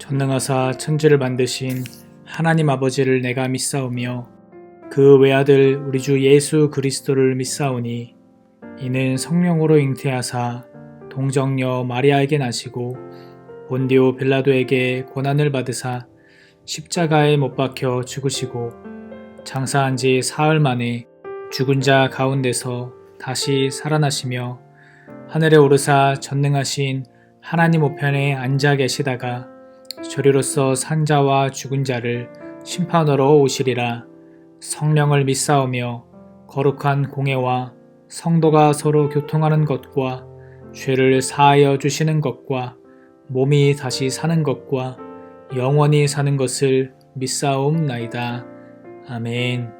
전능하사 천지를 만드신 하나님 아버지를 내가 믿사오며 그 외아들 우리 주 예수 그리스도를 믿사오니 이는 성령으로 잉태하사 동정녀 마리아에게 나시고 본디오 빌라도에게 고난을 받으사 십자가에 못 박혀 죽으시고 장사한 지 사흘 만에 죽은 자 가운데서 다시 살아나시며 하늘에 오르사 전능하신 하나님 우편에 앉아 계시다가 저리로서 산 자와 죽은 자를 심판하러 오시리라. 성령을 믿사오며 거룩한 공회와 성도가 서로 교통하는 것과 죄를 사하여 주시는 것과 몸이 다시 사는 것과 영원히 사는 것을 믿사옵나이다. 아멘.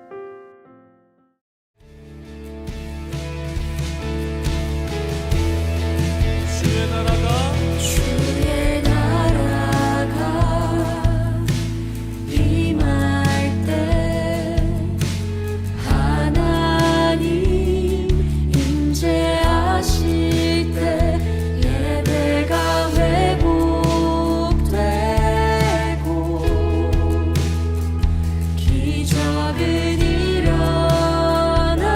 주의 나라가 임할 때 하나님 임재하실 때 예배가 회복되고 기적은 일어나네.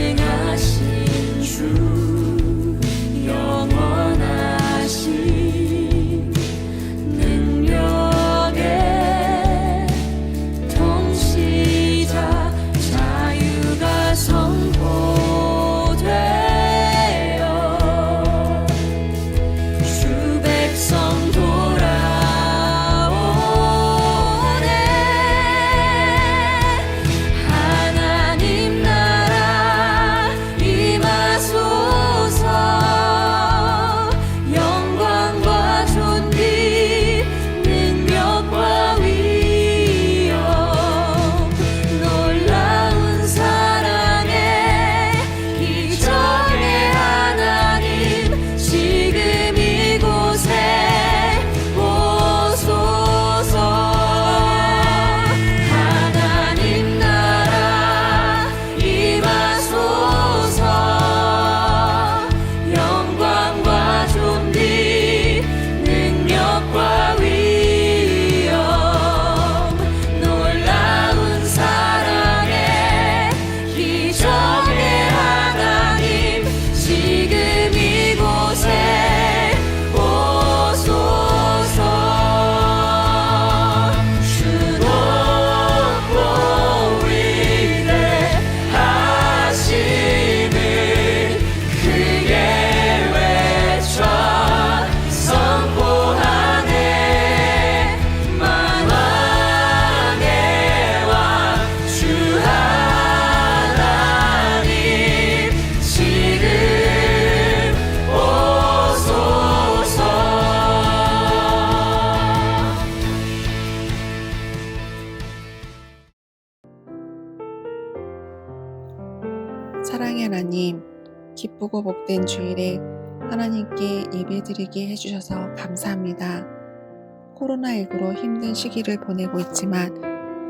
전능하신 주 영원하신 능력의 통치자 자유가 선포되어 주 백성 돌아오네. 하나님 나라 임하소서. 영광과 존귀 능력과 위엄 놀라운 사랑의 기적의 하나님 지금 이곳에 오소서. 하나님 나라 임하소서. 영광과 존귀 능력과 위엄 놀라운 사랑의 기적의 하나님 지금 이곳에 오소서. 주 높고 위대하심을 크게 외쳐 선포하네. 만왕의 왕 주 하나님 지금 오소서. 사랑의 하나님, 기쁘고 복된 주일에 하나님께 예배드리게 해주셔서 감사합니다. 코로나19로 힘든 시기를 보내고 있지만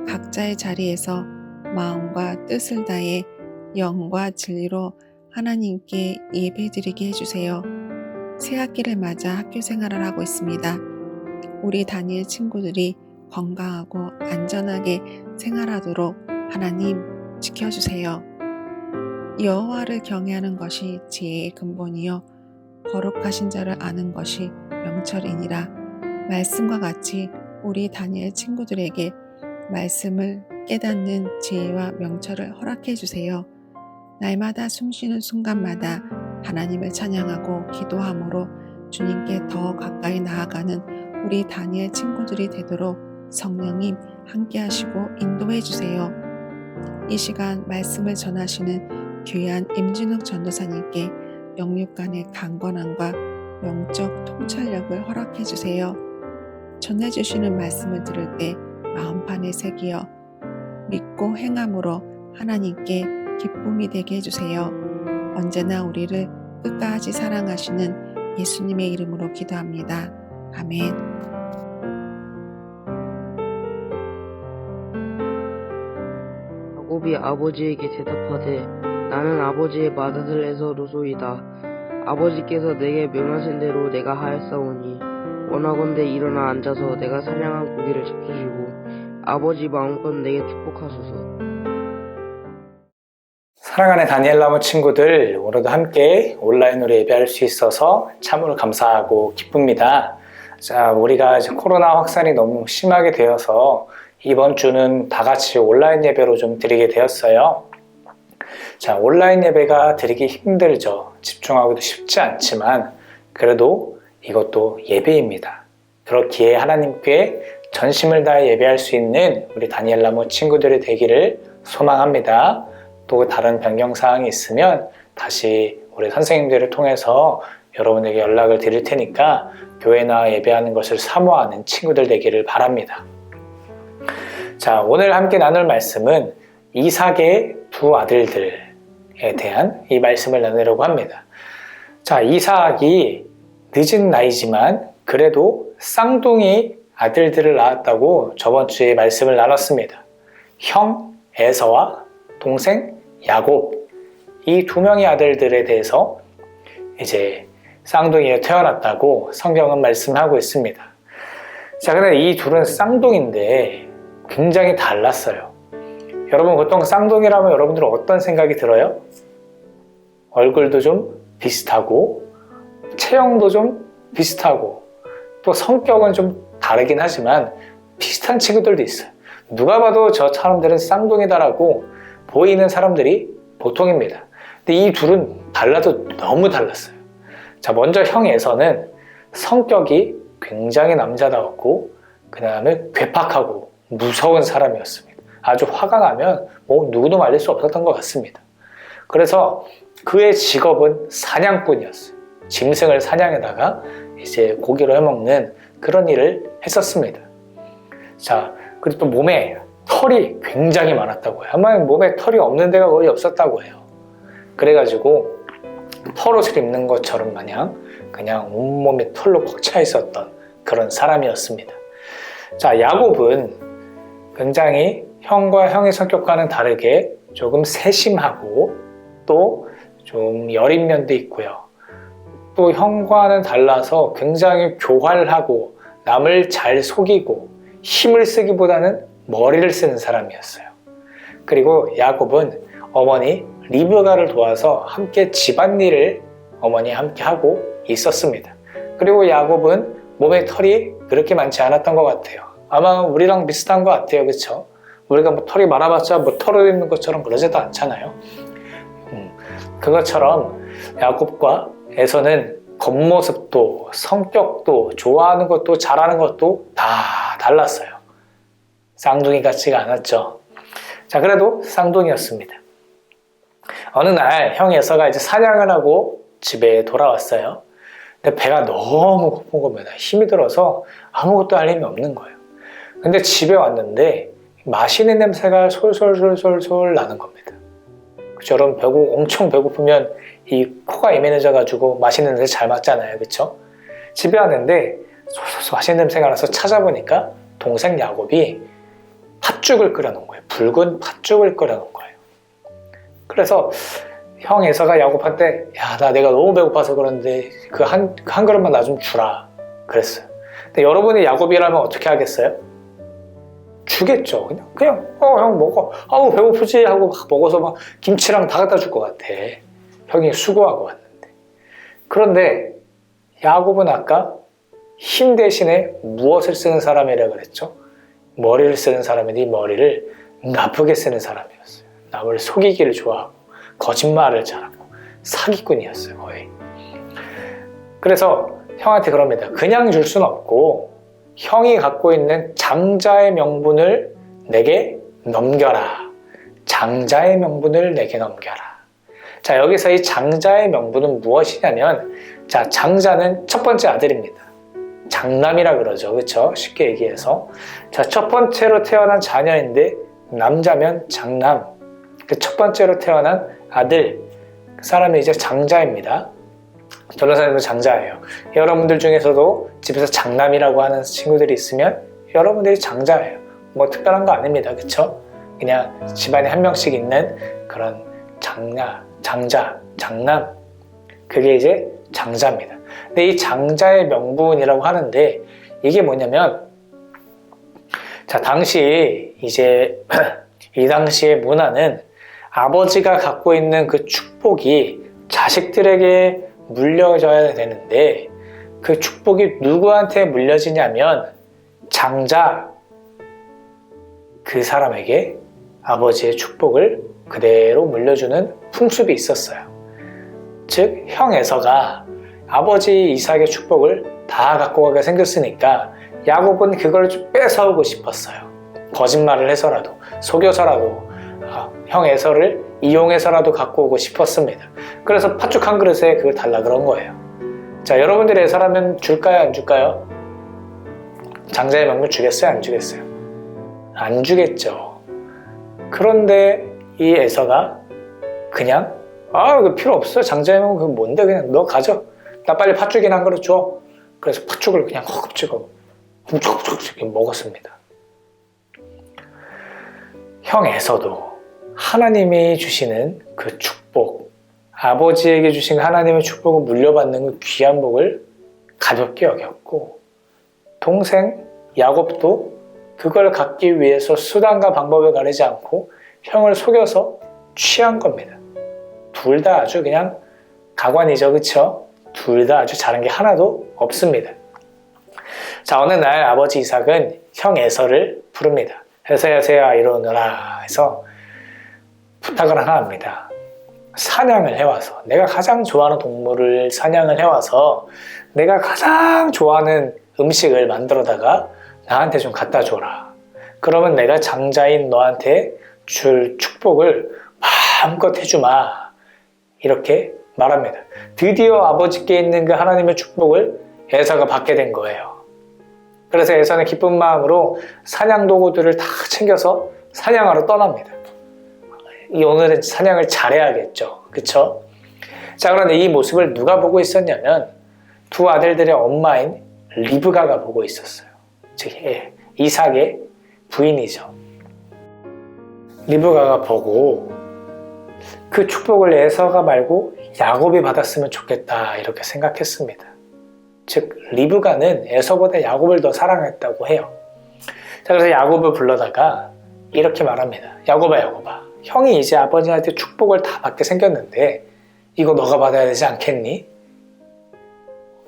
각자의 자리에서 마음과 뜻을 다해 영과 진리로 하나님께 예배드리게 해주세요. 새학기를 맞아 학교 생활을 하고 있습니다. 우리 다니엘 친구들이 건강하고 안전하게 생활하도록 하나님 지켜주세요. 여호와를 경외하는 것이 지혜의 근본이요 거룩하신 자를 아는 것이 명철이니라. 말씀과 같이 우리 다니엘 친구들에게 말씀을 깨닫는 지혜와 명철을 허락해 주세요. 날마다 숨쉬는 순간마다 하나님을 찬양하고 기도함으로 주님께 더 가까이 나아가는 우리 다니엘 친구들이 되도록 성령님 함께 하시고 인도해 주세요. 이 시간 말씀을 전하시는 귀한 임진욱 전도사님께 영육간의 강건함과 영적 통찰력을 허락해 주세요. 전해주시는 말씀을 들을 때 마음판에 새기어 믿고 행함으로 하나님께 기쁨이 되게 해주세요. 언제나 우리를 끝까지 사랑하시는 예수님의 이름으로 기도합니다. 아멘. 야곱이 아버지에게 대답하되 나는 아버지의 맏아들에서 로소이다. 아버지께서 내게 명하신 대로 내가 하였사오니 원하건대 일어나 앉아서 내가 사냥한 고기를 잡수시고 아버지 마음껏 내게 축복하소서. 사랑하는 다니엘나무 친구들, 오늘도 함께 온라인으로 예배할 수 있어서 참으로 감사하고 기쁩니다. 자, 우리가 이제 코로나 확산이 너무 심하게 되어서 이번 주는 다 같이 온라인 예배로 좀 드리게 되었어요. 자, 온라인 예배가 드리기 힘들죠. 집중하기도 쉽지 않지만 그래도 이것도 예배입니다. 그렇기에 하나님께 전심을 다해 예배할 수 있는 우리 다니엘나무 친구들이 되기를 소망합니다. 또 다른 변경사항이 있으면 다시 우리 선생님들을 통해서 여러분에게 연락을 드릴 테니까 교회나 예배하는 것을 사모하는 친구들 되기를 바랍니다. 자, 오늘 함께 나눌 말씀은 이삭의 두 아들들에 대한 이 말씀을 나누려고 합니다. 자, 이삭이 늦은 나이지만 그래도 쌍둥이 아들들을 낳았다고 저번 주에 말씀을 나눴습니다. 형 에서와 동생 야곱, 이 두 명의 아들들에 대해서 이제 쌍둥이에 태어났다고 성경은 말씀하고 있습니다. 자, 근데 이 둘은 쌍둥이인데 굉장히 달랐어요. 여러분, 보통 쌍둥이라면 여러분들은 어떤 생각이 들어요? 얼굴도 좀 비슷하고 체형도 좀 비슷하고 또 성격은 좀 다르긴 하지만 비슷한 친구들도 있어요. 누가 봐도 저 사람들은 쌍둥이다라고 보이는 사람들이 보통입니다. 근데 이 둘은 달라도 너무 달랐어요. 자, 먼저 형에서는 성격이 굉장히 남자다웠고 그 다음에 괴팍하고 무서운 사람이었습니다. 아주 화가 나면 뭐 누구도 말릴 수 없었던 것 같습니다. 그래서 그의 직업은 사냥꾼이었어요. 짐승을 사냥에다가 이제 고기로 해먹는 그런 일을 했었습니다. 자, 그리고 또 몸에 털이 굉장히 많았다고 해요. 아마 몸에 털이 없는 데가 거의 없었다고 해요. 그래가지고 털옷을 입는 것처럼 마냥 그냥 온몸에 털로 꽉 차 있었던 그런 사람이었습니다. 자, 야곱은 굉장히 형과 형의 성격과는 다르게 조금 세심하고 또 좀 여린 면도 있고요. 또 형과는 달라서 굉장히 교활하고 남을 잘 속이고 힘을 쓰기보다는 머리를 쓰는 사람이었어요. 그리고 야곱은 어머니 리브가를 도와서 함께 집안일을 어머니 함께 하고 있었습니다. 그리고 야곱은 몸에 털이 그렇게 많지 않았던 것 같아요. 아마 우리랑 비슷한 것 같아요. 그렇죠? 우리가 뭐 털이 많아봤자 뭐 털을 있는 것처럼 그러지도 않잖아요. 그것처럼 야곱과 에서는 겉모습도 성격도 좋아하는 것도 잘하는 것도 다 달랐어요. 쌍둥이 같지가 않았죠. 자, 그래도 쌍둥이였습니다. 어느 날 형 에서가 이제 사냥을 하고 집에 돌아왔어요. 근데 배가 너무 고픈 겁니다. 힘이 들어서 아무것도 할 힘이 없는 거예요. 근데 집에 왔는데 맛있는 냄새가 솔솔솔솔솔 나는 겁니다. 그쵸? 여러분, 엄청 배고프면 이 코가 예민해져가지고 맛있는 냄새 잘 맡잖아요. 그쵸? 집에 왔는데 솔솔솔 맛있는 냄새가 나서 찾아보니까 동생 야곱이 팥죽을 끓여놓은 거예요. 붉은 팥죽을 끓여놓은 거예요. 그래서 형 에서가 야곱한테 야, 내가 너무 배고파서 그런데 그 한 그릇만 나 좀 주라 그랬어요. 근데 여러분이 야곱이라면 어떻게 하겠어요? 주겠죠. 그냥 형 먹어. 아우 배고프지 하고 막 먹어서 막 김치랑 다 갖다 줄 것 같아. 형이 수고하고 왔는데. 그런데 야곱은 아까 힘 대신에 무엇을 쓰는 사람이라 그랬죠? 머리를 쓰는 사람인데 이 머리를 나쁘게 쓰는 사람이었어요. 남을 속이기를 좋아하고 거짓말을 잘하고 사기꾼이었어요, 거의. 그래서 형한테 그럽니다. 그냥 줄 수는 없고 형이 갖고 있는 장자의 명분을 내게 넘겨라. 장자의 명분을 내게 넘겨라. 자, 여기서 이 장자의 명분은 무엇이냐면, 자, 장자는 첫 번째 아들입니다. 장남이라 그러죠. 그렇죠? 쉽게 얘기해서. 자, 첫 번째로 태어난 자녀인데 남자면 장남. 그 첫 번째로 태어난 아들, 그 사람이 이제 장자입니다. 전도사님도 장자예요. 여러분들 중에서도 집에서 장남이라고 하는 친구들이 있으면 여러분들이 장자예요. 뭐 특별한 거 아닙니다. 그쵸? 그냥 집안에 한 명씩 있는 그런 장자, 장남. 그게 이제 장자입니다. 근데 이 장자의 명분이라고 하는데 이게 뭐냐면, 자, 당시 이제 이 당시의 문화는 아버지가 갖고 있는 그 축복이 자식들에게 물려져야 되는데, 그 축복이 누구한테 물려지냐면 장자, 그 사람에게 아버지의 축복을 그대로 물려주는 풍습이 있었어요. 즉, 형 에서가 아버지 이삭의 축복을 다 갖고 가게 생겼으니까 야곱은 그걸 좀 뺏어오고 싶었어요. 거짓말을 해서라도, 속여서라도 형 에서를 이용해서라도 갖고 오고 싶었습니다. 그래서 팥죽 한 그릇에 그걸 달라 그런 거예요. 자, 여러분들이 에서라면 줄까요, 안 줄까요? 장자의 명분 주겠어요, 안 주겠어요? 안 주겠죠. 그런데 이 에서가 그냥 이거 필요 없어, 장자의 명분 그거 뭔데, 그냥 너 가져, 나 빨리 팥죽이나 한 그릇 줘. 그래서 팥죽을 그냥 헉 찍어 훔쳐훔쳐 먹었습니다. 형 에서도 하나님이 주시는 그 축복, 아버지에게 주신 하나님의 축복을 물려받는 그 귀한 복을 가볍게 여겼고, 동생 야곱도 그걸 갖기 위해서 수단과 방법을 가리지 않고 형을 속여서 취한 겁니다. 둘 다 아주 그냥 가관이죠, 그쵸? 둘 다 아주 잘한 게 하나도 없습니다. 자, 어느 날 아버지 이삭은 형 에서를 부릅니다. 에서야 이러느라 해서 부탁을 하나 합니다. 사냥을 해와서, 내가 가장 좋아하는 동물을 사냥을 해와서 내가 가장 좋아하는 음식을 만들어다가 나한테 좀 갖다 줘라. 그러면 내가 장자인 너한테 줄 축복을 마음껏 해주마. 이렇게 말합니다. 드디어 아버지께 있는 그 하나님의 축복을 에서가 받게 된 거예요. 그래서 에서는 기쁜 마음으로 사냥 도구들을 다 챙겨서 사냥하러 떠납니다. 오늘은 사냥을 잘해야겠죠, 그쵸? 자, 그런데 이 모습을 누가 보고 있었냐면 두 아들들의 엄마인 리브가가 보고 있었어요. 즉 이삭의 부인이죠. 리브가가 보고 그 축복을 에서가 말고 야곱이 받았으면 좋겠다, 이렇게 생각했습니다. 즉 리브가는 에서보다 야곱을 더 사랑했다고 해요. 자, 그래서 야곱을 불러다가 이렇게 말합니다. 야곱아, 형이 이제 아버지한테 축복을 다 받게 생겼는데 이거 너가 받아야 되지 않겠니?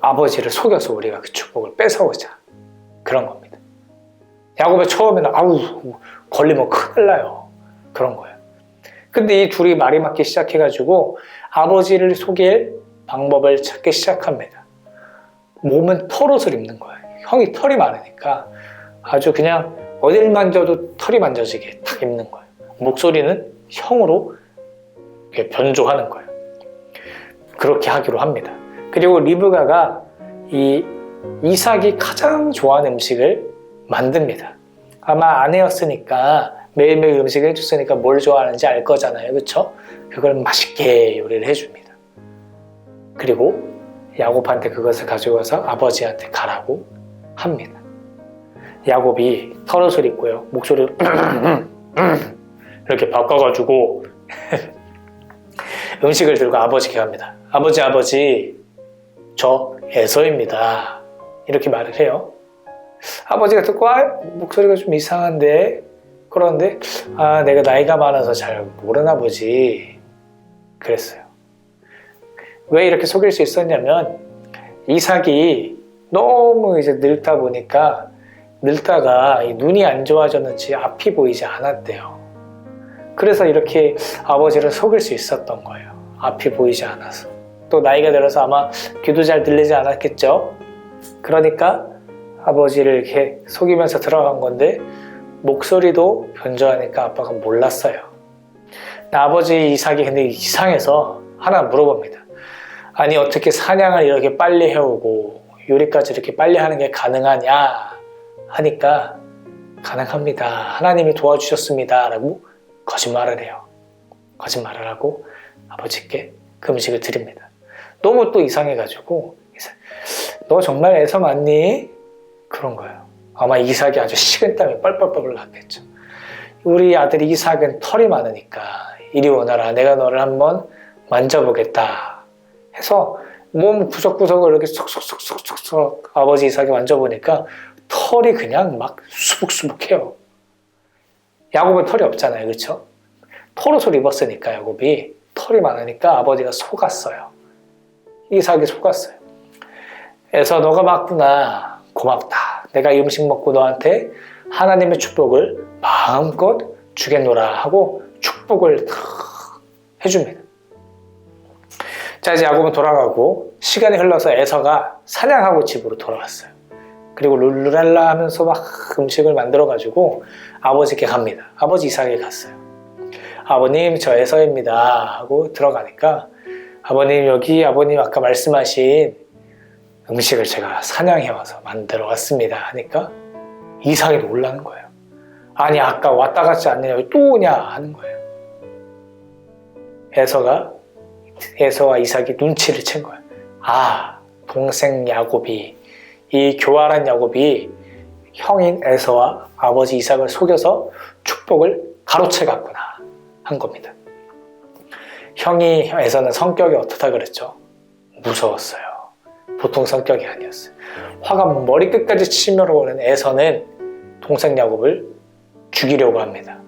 아버지를 속여서 우리가 그 축복을 뺏어오자, 그런 겁니다. 야곱의 처음에는 걸리면 큰일 나요, 그런 거예요. 근데 이 둘이 말이 맞기 시작해가지고 아버지를 속일 방법을 찾기 시작합니다. 몸은 털옷을 입는 거예요. 형이 털이 많으니까 아주 그냥 어딜 만져도 털이 만져지게 딱 입는 거예요. 목소리는 형으로 변조하는 거예요. 그렇게 하기로 합니다. 그리고 리브가가 이 이삭이 가장 좋아하는 음식을 만듭니다. 아마 아내였으니까 매일매일 음식을 해줬으니까 뭘 좋아하는지 알 거잖아요, 그쵸? 그걸 맛있게 요리를 해줍니다. 그리고 야곱한테 그것을 가지고 와서 아버지한테 가라고 합니다. 야곱이 털옷을 입고요, 목소리를 이렇게 바꿔가지고 음식을 들고 아버지께 갑니다. 아버지, 저 에서입니다. 이렇게 말을 해요. 아버지가 듣고 목소리가 좀 이상한데, 그런데 내가 나이가 많아서 잘 모르나 보지, 그랬어요. 왜 이렇게 속일 수 있었냐면 이삭이 너무 이제 늙다가 이 눈이 안 좋아졌는지 앞이 보이지 않았대요. 그래서 이렇게 아버지를 속일 수 있었던 거예요. 앞이 보이지 않아서. 또 나이가 들어서 아마 귀도 잘 들리지 않았겠죠. 그러니까 아버지를 이렇게 속이면서 들어간 건데 목소리도 변조하니까 아빠가 몰랐어요. 아버지 이삭이 근데 이상해서 하나 물어봅니다. 아니, 어떻게 사냥을 이렇게 빨리 해오고 요리까지 이렇게 빨리 하는 게 가능하냐 하니까 가능합니다, 하나님이 도와주셨습니다 라고 거짓말을 해요. 거짓말을 하고 아버지께 그 음식을 드립니다. 너무 또 이상해가지고 너 정말 에서 맞니? 그런 거예요. 아마 이삭이 아주 식은땀이 뻘뻘뻘 났겠죠. 우리 아들 이삭은 털이 많으니까 이리 오너라, 내가 너를 한번 만져보겠다 해서 몸 구석구석을 이렇게 쏙쏙쏙쏙쏙 아버지 이삭이 만져보니까 털이 그냥 막 수북수북해요. 야곱은 털이 없잖아요, 그렇죠? 털옷을 입었으니까 야곱이 털이 많으니까 아버지가 속았어요. 이삭이 속았어요. 그래서 너가 맞구나, 고맙다. 내가 이 음식 먹고 너한테 하나님의 축복을 마음껏 주겠노라 하고 축복을 해줍니다. 자, 이제 야곱은 돌아가고 시간이 흘러서 에서가 사냥하고 집으로 돌아왔어요. 그리고 룰루랄라 하면서 막 음식을 만들어가지고 아버지께 갑니다. 아버지 이삭에게 갔어요. 아버님, 저 에서입니다 하고 들어가니까 아버님, 여기 아버님 아까 말씀하신 음식을 제가 사냥해와서 만들어 왔습니다 하니까 이삭이 놀라는 거예요. 아니, 아까 왔다 갔지 않느냐, 왜 또 오냐 하는 거예요. 에서와 이삭이 눈치를 챈 거예요. 아, 동생 야곱이, 이 교활한 야곱이 형인 에서와 아버지 이삭을 속여서 축복을 가로채 갔구나 한 겁니다. 형이 에서는 성격이 어떻다 그랬죠? 무서웠어요. 보통 성격이 아니었어요. 화가 머리끝까지 치밀어 오는 에서는 동생 야곱을 죽이려고 합니다.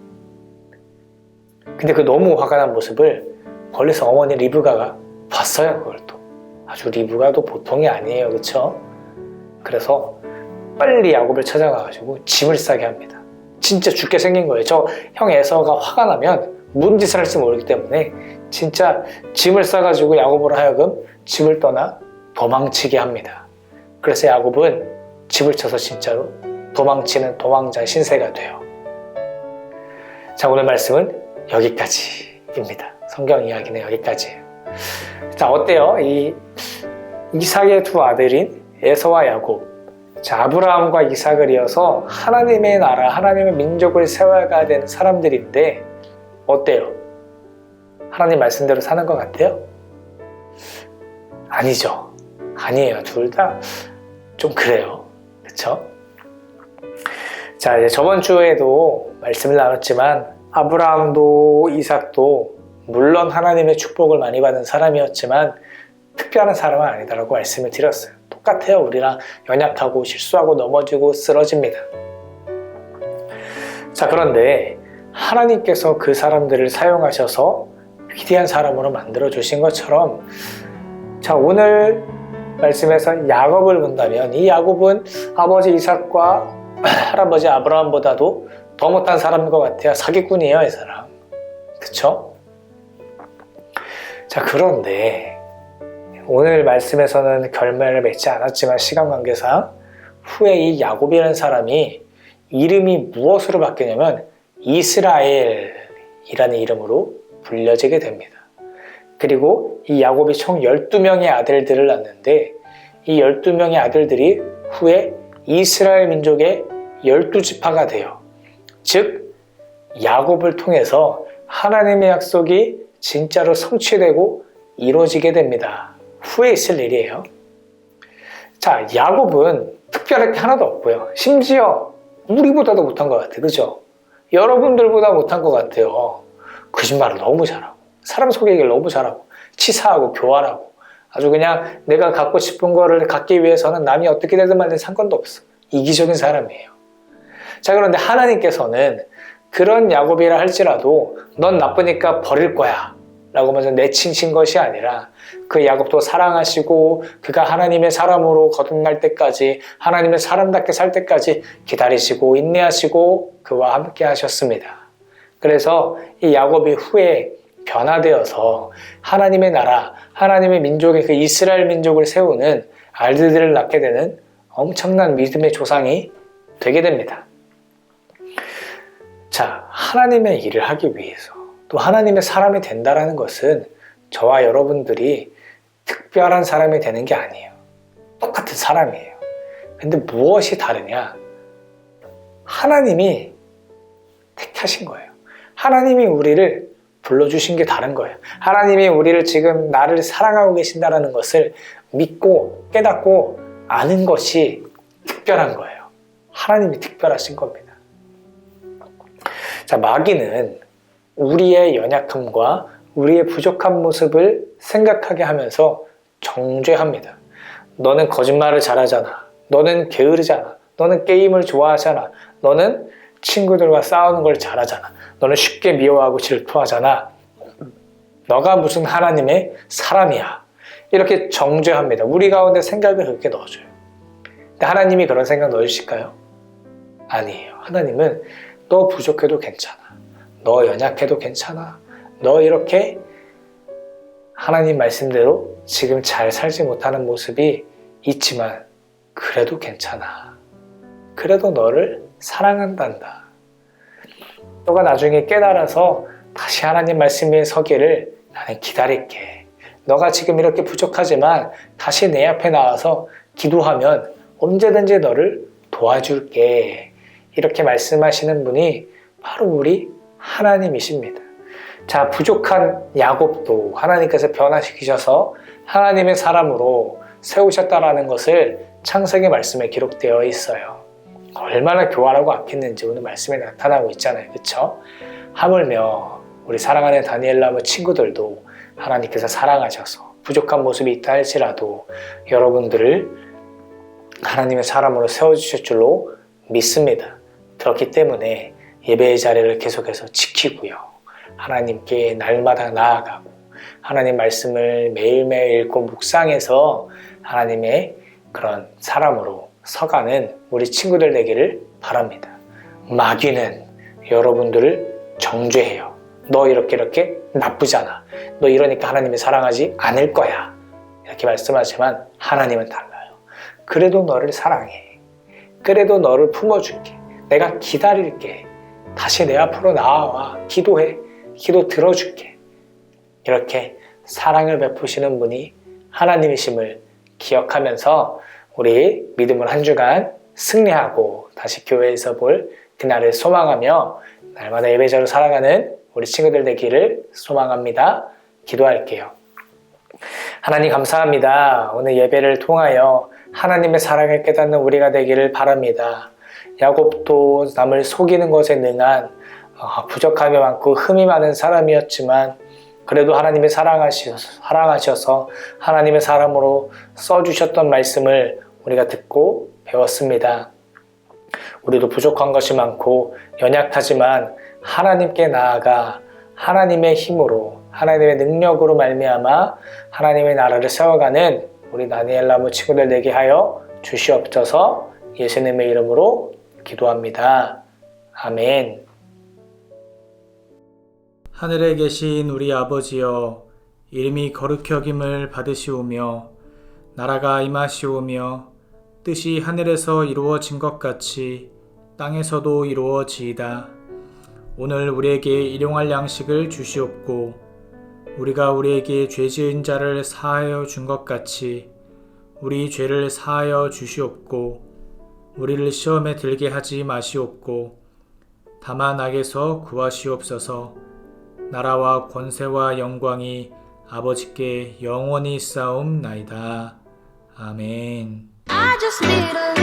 근데 그 너무 화가 난 모습을 멀리서 어머니 리브가가 봤어요. 그걸 또 아주 리브가도 보통이 아니에요, 그렇죠? 그래서 빨리 야곱을 찾아가가지고 짐을 싸게 합니다. 진짜 죽게 생긴 거예요. 저 형 에서가 화가 나면 무슨 짓을 할지 모르기 때문에 진짜 짐을 싸가지고 야곱으로 하여금 집을 떠나 도망치게 합니다. 그래서 야곱은 집을 쳐서 진짜로 도망치는 도망자 신세가 돼요. 자, 오늘 말씀은 여기까지입니다. 성경 이야기는 여기까지예요. 자, 어때요? 이 이삭의 두 아들인 에서와 야곱. 자, 아브라함과 이삭을 이어서 하나님의 나라, 하나님의 민족을 세워가야 되는 사람들인데 어때요? 하나님 말씀대로 사는 것 같아요? 아니죠. 아니에요. 둘 다 좀 그래요. 그렇죠? 자, 이제 저번 주에도 말씀을 나눴지만 아브라함도 이삭도 물론 하나님의 축복을 많이 받은 사람이었지만 특별한 사람은 아니다라고 말씀을 드렸어요. 똑같아요. 우리랑 연약하고 실수하고 넘어지고 쓰러집니다. 자, 그런데 하나님께서 그 사람들을 사용하셔서 위대한 사람으로 만들어 주신 것처럼 자, 오늘 말씀에서 야곱을 본다면 이 야곱은 아버지 이삭과 할아버지 아브라함보다도 더 못한 사람인 것 같아요. 사기꾼이에요, 이 사람. 그쵸? 자, 그런데 오늘 말씀에서는 결말을 맺지 않았지만 시간 관계상 후에 이 야곱이라는 사람이 이름이 무엇으로 바뀌냐면 이스라엘이라는 이름으로 불려지게 됩니다. 그리고 이 야곱이 총 12명의 아들들을 낳는데 이 12명의 아들들이 후에 이스라엘 민족의 12지파가 돼요. 즉 야곱을 통해서 하나님의 약속이 진짜로 성취되고 이루어지게 됩니다. 후에 있을 일이에요. 자, 야곱은 특별할 게 하나도 없고요. 심지어 우리보다도 못한 것 같아요. 그죠? 여러분들보다 못한 것 같아요. 거짓말을 너무 잘하고 사람 속이기를 너무 잘하고 치사하고 교활하고 아주 그냥 내가 갖고 싶은 거를 갖기 위해서는 남이 어떻게 되든 말든 상관도 없어. 이기적인 사람이에요. 자, 그런데 하나님께서는 그런 야곱이라 할지라도 넌 나쁘니까 버릴 거야 라고 먼저 내치신 것이 아니라 그 야곱도 사랑하시고 그가 하나님의 사람으로 거듭날 때까지 하나님의 사람답게 살 때까지 기다리시고 인내하시고 그와 함께 하셨습니다. 그래서 이 야곱이 후에 변화되어서 하나님의 나라, 하나님의 민족의 그 이스라엘 민족을 세우는 아들들을 낳게 되는 엄청난 믿음의 조상이 되게 됩니다. 자, 하나님의 일을 하기 위해서 또 하나님의 사람이 된다는 것은 저와 여러분들이 특별한 사람이 되는 게 아니에요. 똑같은 사람이에요. 근데 무엇이 다르냐? 하나님이 택하신 거예요. 하나님이 우리를 불러주신 게 다른 거예요. 하나님이 우리를 지금 나를 사랑하고 계신다는 것을 믿고 깨닫고 아는 것이 특별한 거예요. 하나님이 특별하신 겁니다. 자, 마귀는 우리의 연약함과 우리의 부족한 모습을 생각하게 하면서 정죄합니다. 너는 거짓말을 잘하잖아. 너는 게으르잖아. 너는 게임을 좋아하잖아. 너는 친구들과 싸우는 걸 잘하잖아. 너는 쉽게 미워하고 질투하잖아. 너가 무슨 하나님의 사람이야. 이렇게 정죄합니다. 우리 가운데 생각을 그렇게 넣어줘요. 근데 하나님이 그런 생각 넣으실까요? 아니에요. 하나님은 너 부족해도 괜찮아. 너 연약해도 괜찮아. 너 이렇게 하나님 말씀대로 지금 잘 살지 못하는 모습이 있지만 그래도 괜찮아. 그래도 너를 사랑한단다. 너가 나중에 깨달아서 다시 하나님 말씀 위에 서기를 나는 기다릴게. 너가 지금 이렇게 부족하지만 다시 내 앞에 나와서 기도하면 언제든지 너를 도와줄게. 이렇게 말씀하시는 분이 바로 우리 하나님이십니다. 자, 부족한 야곱도 하나님께서 변화시키셔서 하나님의 사람으로 세우셨다라는 것을 창세기 말씀에 기록되어 있어요. 얼마나 교활하고 악했는지 오늘 말씀에 나타나고 있잖아요. 그렇죠? 하물며 우리 사랑하는 다니엘 나무 친구들도 하나님께서 사랑하셔서 부족한 모습이 있다 할지라도 여러분들을 하나님의 사람으로 세워주실 줄로 믿습니다. 그렇기 때문에 예배의 자리를 계속해서 지키고요. 하나님께 날마다 나아가고 하나님 말씀을 매일매일 읽고 묵상해서 하나님의 그런 사람으로 서가는 우리 친구들 되기를 바랍니다. 마귀는 여러분들을 정죄해요. 너 이렇게 나쁘잖아. 너 이러니까 하나님이 사랑하지 않을 거야. 이렇게 말씀하지만 하나님은 달라요. 그래도 너를 사랑해. 그래도 너를 품어줄게. 내가 기다릴게. 다시 내 앞으로 나와. 기도해. 기도 들어줄게. 이렇게 사랑을 베푸시는 분이 하나님이심을 기억하면서 우리 믿음을 한 주간 승리하고 다시 교회에서 볼 그날을 소망하며 날마다 예배자로 살아가는 우리 친구들 되기를 소망합니다. 기도할게요. 하나님 감사합니다. 오늘 예배를 통하여 하나님의 사랑을 깨닫는 우리가 되기를 바랍니다. 야곱도 남을 속이는 것에 능한 부족함이 많고 흠이 많은 사람이었지만 그래도 하나님이 사랑하셔서 하나님의 사람으로 써주셨던 말씀을 우리가 듣고 배웠습니다. 우리도 부족한 것이 많고 연약하지만 하나님께 나아가 하나님의 힘으로 하나님의 능력으로 말미암아 하나님의 나라를 세워가는 우리 다니엘 나무 친구들 되게 하여 주시옵소서. 예수님의 이름으로 기도합니다. 아멘. 하늘에 계신 우리 아버지여, 이름이 거룩히 여김을 받으시오며 나라가 임하시오며 뜻이 하늘에서 이루어진 것 같이 땅에서도 이루어지이다. 오늘 우리에게 일용할 양식을 주시옵고 우리가 우리에게 죄 지은 자를 사하여 준 것 같이 우리 죄를 사하여 주시옵고 우리를 시험에 들게 하지 마시옵고 다만 악에서 구하시옵소서. 나라와 권세와 영광이 아버지께 영원히 쌓옵나이다. 아멘. I just need a